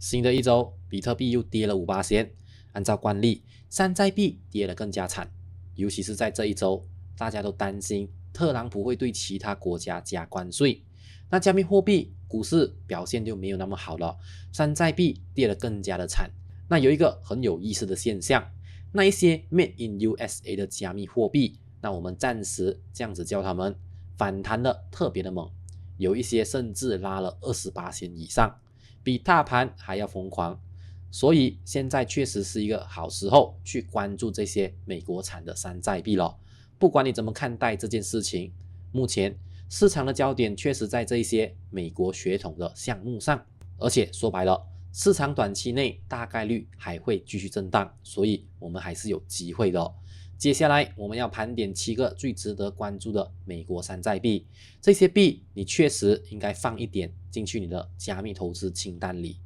新的一周，比特币又跌了5%，按照惯例，山寨币跌得更加惨，尤其是在这一周，大家都担心特朗普会对其他国家加关税，那加密货币股市表现就没有那么好了，山寨币跌得更加的惨。那有一个很有意思的现象，那一些 Made in USA 的加密货币，那我们暂时这样子叫他们，反弹的特别的猛，有一些甚至拉了28%以上，比大盘还要疯狂。所以现在确实是一个好时候去关注这些美国产的山寨币了。不管你怎么看待这件事情，目前市场的焦点确实在这一些美国血统的项目上，而且说白了，市场短期内大概率还会继续震荡，所以我们还是有机会的。接下来我们要盘点7个最值得关注的美国山寨币，这些币你确实应该放一点进去你的加密投资清单里。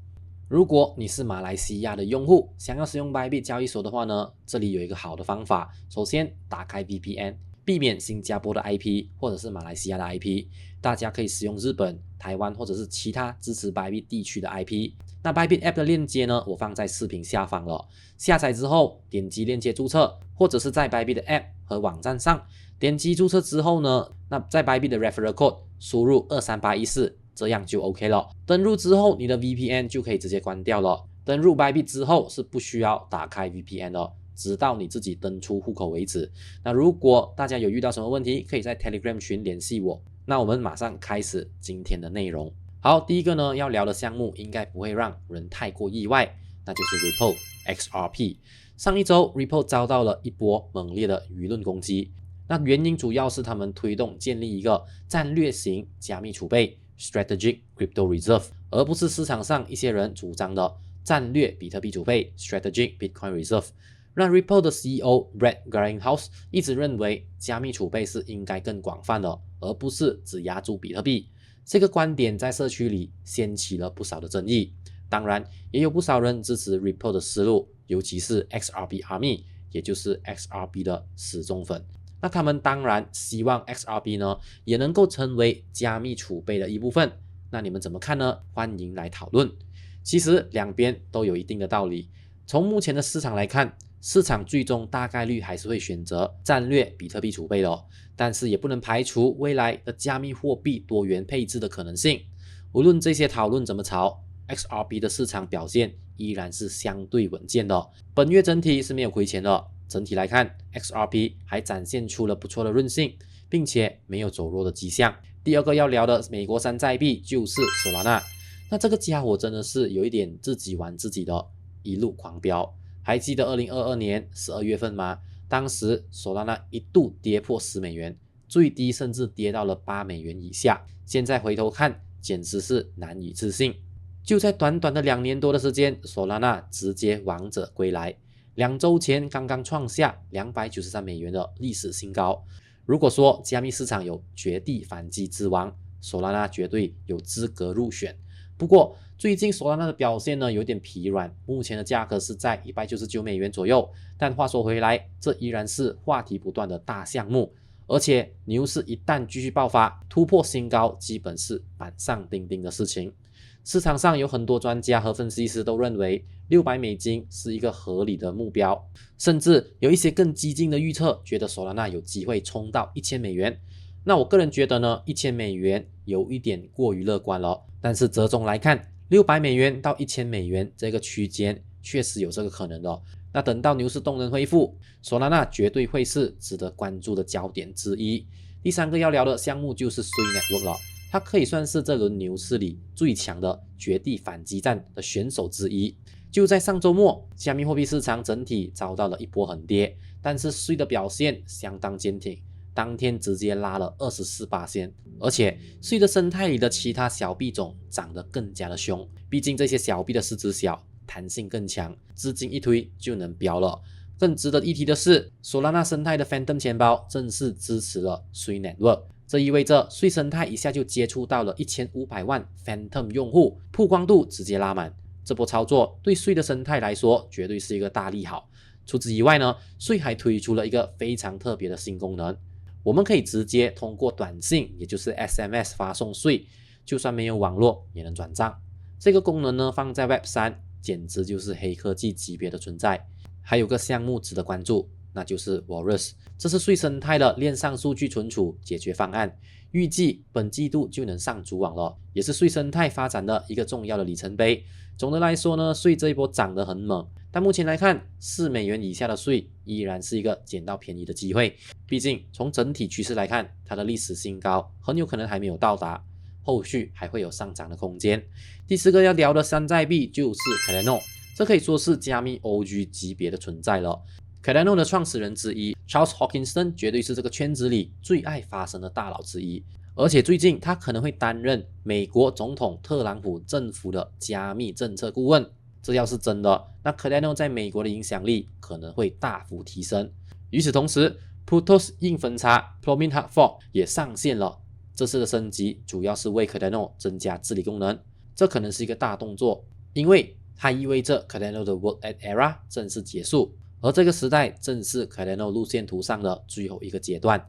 如果你是马来西亚的用户，想要使用 Bybit 交易所的话呢，这里有一个好的方法。首先打开 VPN， 避免新加坡的 IP 或者是马来西亚的 IP， 大家可以使用日本、台湾或者是其他支持 Bybit 地区的 IP。那 Bybit App 的链接呢，我放在视频下方了。下载之后点击链接注册，或者是在 Bybit 的 App 和网站上点击注册之后呢，那在 Bybit 的 Referral Code 输入23814，这样就 OK 了。登录之后，你的 VPN 就可以直接关掉了。登入 Bybit 之后是不需要打开 VPN 的，直到你自己登出户口为止。那如果大家有遇到什么问题，可以在 Telegram 群联系我。那我们马上开始今天的内容。好，第一个呢要聊的项目应该不会让人太过意外，那就是 Ripple XRP。上一周 Ripple 遭到了一波猛烈的舆论攻击，那原因主要是他们推动建立一个战略型加密储备 Strategic Crypto Reserve， 而不是市场上一些人主张的战略比特币储备 Strategic Bitcoin Reserve。让 Ripple 的 CEO Brad Garlinghouse 一直认为加密储备是应该更广泛的，而不是只压住比特币。这个观点在社区里掀起了不少的争议，当然也有不少人支持 Ripple 的思路，尤其是 XRP Army， 也就是 XRP 的死忠粉。那他们当然希望 XRP 呢也能够成为加密储备的一部分。那你们怎么看呢？欢迎来讨论。其实两边都有一定的道理。从目前的市场来看，市场最终大概率还是会选择战略比特币储备的，但是也不能排除未来的加密货币多元配置的可能性。无论这些讨论怎么吵， XRP 的市场表现依然是相对稳健的。本月整体是没有亏钱的，整体来看 XRP 还展现出了不错的韧性，并且没有走弱的迹象。第二个要聊的美国山寨币就是 Solana， 那这个家伙真的是有一点自己玩自己的，一路狂飙。还记得2022年12月份吗？当时 Solana 一度跌破10美元，最低甚至跌到了8美元以下。现在回头看，简直是难以置信。就在短短的2年多的时间， Solana 直接王者归来。2周前刚刚创下293美元的历史新高。如果说加密市场有绝地反击之王， Solana 绝对有资格入选。不过最近 Solana 的表现呢有点疲软，目前的价格是在199美元左右。但话说回来，这依然是话题不断的大项目，而且牛市一旦继续爆发，突破新高基本是板上钉钉的事情。市场上有很多专家和分析师都认为600美金是一个合理的目标，甚至有一些更激进的预测，觉得 Solana 有机会冲到1000美元。那我个人觉得呢，1000美元有一点过于乐观了，但是折中来看，600美元到1000美元这个区间确实有这个可能的。那等到牛市动能恢复， Solana 绝对会是值得关注的焦点之一。第三个要聊的项目就是 Sui Network 了，它可以算是这轮牛市里最强的绝地反击战的选手之一。就在上周末，加密货币市场整体遭到了一波横跌，但是 Sui 的表现相当坚挺，当天直接拉了24%，而且Sui的生态里的其他小币种涨得更加的凶，毕竟这些小币的市值小，弹性更强，资金一推就能飙了。更值得一提的是， Solana 生态的 Phantom 钱包正式支持了 Sui Network， 这意味着Sui生态一下就接触到了1500万 Phantom 用户，曝光度直接拉满。这波操作对Sui的生态来说绝对是一个大利好。除此以外呢，Sui还推出了一个非常特别的新功能，我们可以直接通过短信，也就是 SMS 发送Sui，就算没有网络也能转账。这个功能呢放在 Web3，简直就是黑科技级别的存在。还有个项目值得关注，那就是 Walrus， 这是税生态的链上数据存储解决方案，预计本季度就能上主网了，也是税生态发展的一个重要的里程碑。总的来说呢，税这一波涨得很猛，但目前来看，$4以下的税依然是一个捡到便宜的机会。毕竟从整体趋势来看，它的历史新高很有可能还没有到达，后续还会有上涨的空间。第4个要聊的山寨币就是 Cardano， 这可以说是加密 OG 级别的存在了。Cardano 的创始人之一 Charles Hoskinson 绝对是这个圈子里最爱发声的大佬之一，而且最近他可能会担任美国总统特朗普政府的加密政策顾问。这要是真的，那 Cardano 在美国的影响力可能会大幅提升。与此同时 Protos 硬分叉 Plomin Hard Fork 也上线了，这次的升级主要是为 Cardano 增加治理功能，这可能是一个大动作，因为它意味着 Cardano 的 World at Era 正式结束，而这个时代正是 Cardano 路线图上的最后一个阶段。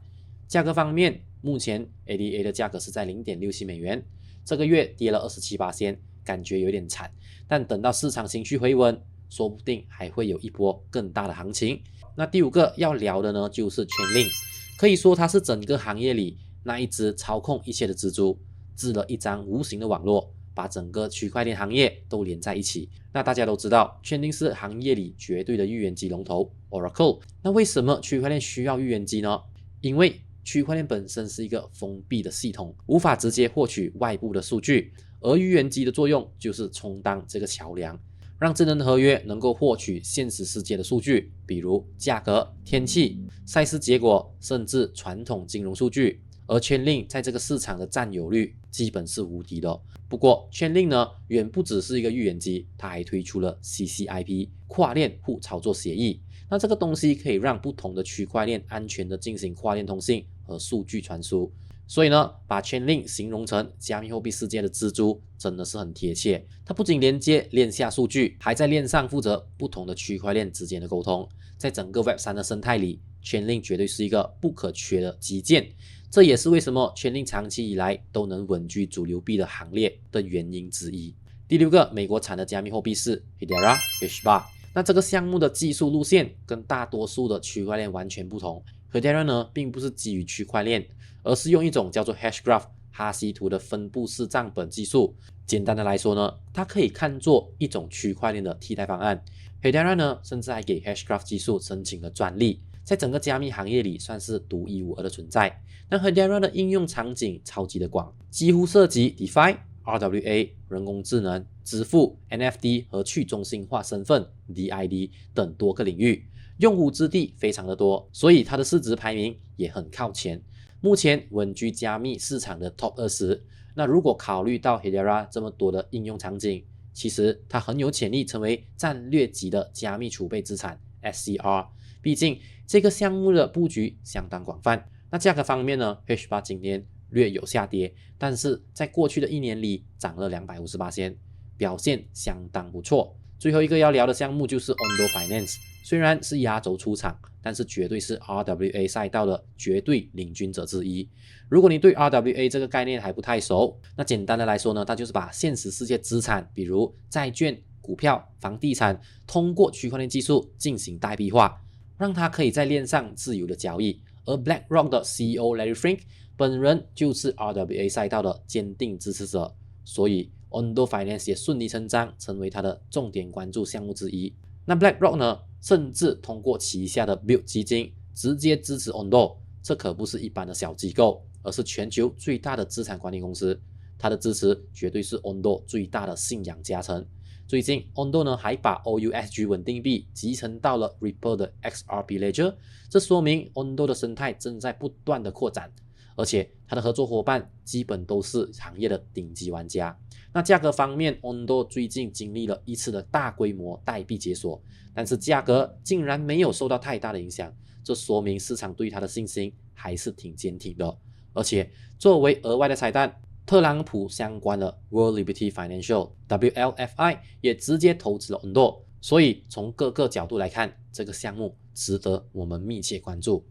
价格方面，目前 ADA 的价格是在 $0.67，这个月跌了27%，感觉有点惨，但等到市场情绪回稳，说不定还会有一波更大的行情。那第5个要聊的呢，就是 Chainlink， 可以说它是整个行业里那一只操控一切的蜘蛛，织了一张无形的网络，把整个区块链行业都连在一起。那大家都知道 Chainlink 是行业里绝对的预言机龙头 Oracle。 那为什么区块链需要预言机呢？因为区块链本身是一个封闭的系统，无法直接获取外部的数据，而预言机的作用就是充当这个桥梁，让智能合约能够获取现实世界的数据，比如价格、天气、赛事结果，甚至传统金融数据。而 Chainlink 在这个市场的占有率基本是无敌的。不过 Chainlink 呢，远不只是一个预言机，它还推出了 CCIP 跨链互操作协议。那这个东西可以让不同的区块链安全的进行跨链通信和数据传输。所以呢，把 Chainlink 形容成加密货币世界的蜘蛛，真的是很贴切。它不仅连接链下数据，还在链上负责不同的区块链之间的沟通。在整个 Web3 的生态里， Chainlink 绝对是一个不可缺的基建。这也是为什么 Chainlink 长期以来都能稳居主流币的行列的原因之一。第6个美国产的加密货币是 Hedera Hashbar。那这个项目的技术路线跟大多数的区块链完全不同。Hedera 呢，并不是基于区块链，而是用一种叫做 Hashgraph 哈希图的分布式账本技术。简单的来说呢，它可以看作一种区块链的替代方案。Hedera 呢，甚至还给 Hashgraph 技术申请了专利，在整个加密行业里算是独一无二的存在。那 Hedera 的应用场景超级的广，几乎涉及 DeFi、RWA、人工智能、支付、NFT 和去中心化身份 DID 等多个领域，用武之地非常的多，所以它的市值排名也很靠前，目前稳居加密市场的 Top 20。那如果考虑到 Hedera 这么多的应用场景，其实它很有潜力成为战略级的加密储备资产 SCR， 毕竟这个项目的布局相当广泛。那价格方面呢， Hashbar 今年略有下跌，但是在过去的1年里涨了258%，表现相当不错。最后一个要聊的项目就是 Ondo Finance， 虽然是压轴出场，但是绝对是 RWA 赛道的绝对领军者之一。如果你对 RWA 这个概念还不太熟，那简单的来说呢，它就是把现实世界资产，比如债券、股票、房地产，通过区块链技术进行代币化，让它可以在链上自由的交易。而 BlackRock 的 CEO Larry Fink 本人就是 RWA 赛道的坚定支持者，所以 Ondo Finance 也顺理成章成为他的重点关注项目之一。那 BlackRock 呢，甚至通过旗下的 Build 基金直接支持 Ondo， 这可不是一般的小机构，而是全球最大的资产管理公司。他的支持绝对是 Ondo 最大的信仰加成。最近 Ondo 呢还把 OUSG 稳定币集成到了 Ripple 的 XRP Ledger， 这说明 Ondo 的生态正在不断的扩展，而且它的合作伙伴基本都是行业的顶级玩家。那价格方面 Ondo 最近经历了一次的大规模代币解锁，但是价格竟然没有受到太大的影响，这说明市场对它的信心还是挺坚挺的。而且作为额外的彩蛋，特朗普相关的 World Liberty Financial WLFI 也直接投资了 Ondo， 所以从各个角度来看，这个项目值得我们密切关注。